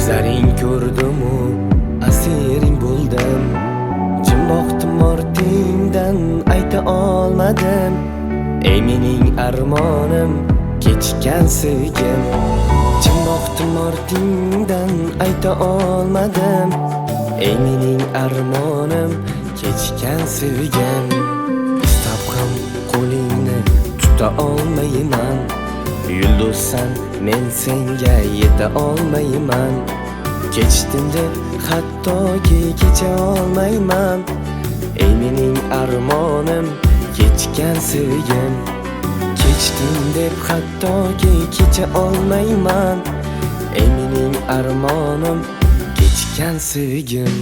Ko'zlaring ko'rdimu asiring bo'ldim. Jim boqdim ortingdan ayta olmadim. Ey mening armonim, kechgan sevgim. Jim boqdim ortingdan ayta olmadim. Ey mening armonim, kechgan sevgim. Istab ham qo'lingni tuta olmayman. Yulduzsan, men senga yeta olmayman. Kechdim deb hattoki kecha olmayman. Ey mening armonim, kechgan sevgim. Kechdim deb hattoki kecha olmayman. Ey mening armonim, kechgan sevgim.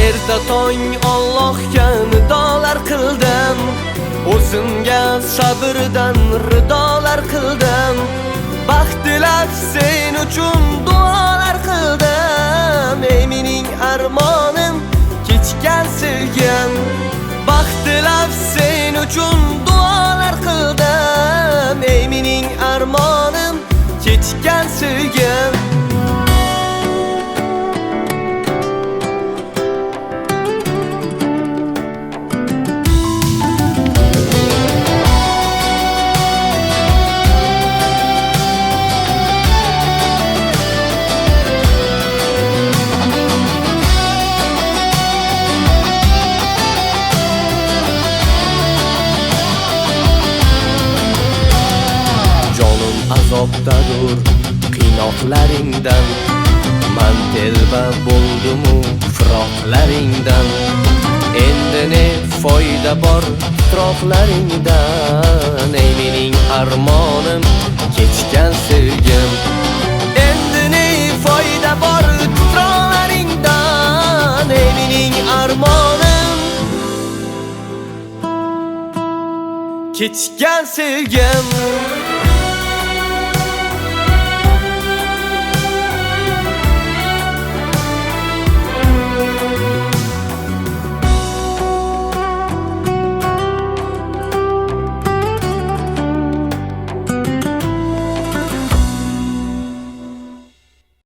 Erta tong Allohga nidolar qildim. O'zimga sabrdan ridolar qildim. Baxt tilab sen uchun duolar qildim. Ey mening armonim, kechgan sevgim. Baxt tilab sen uchun duolar qildim. Ey mening armonim, kechgan sevgim. Azobdadur qiynoqlaringdan, man telba bo'ldimu firoqlaringdan. Endi ne foyda bor titroqlaringdan. Ey mening armonim, kechgan sevgim. Endi ne foyda bor titroqlaringdan. Ey mening armonim, kechgan sevgim.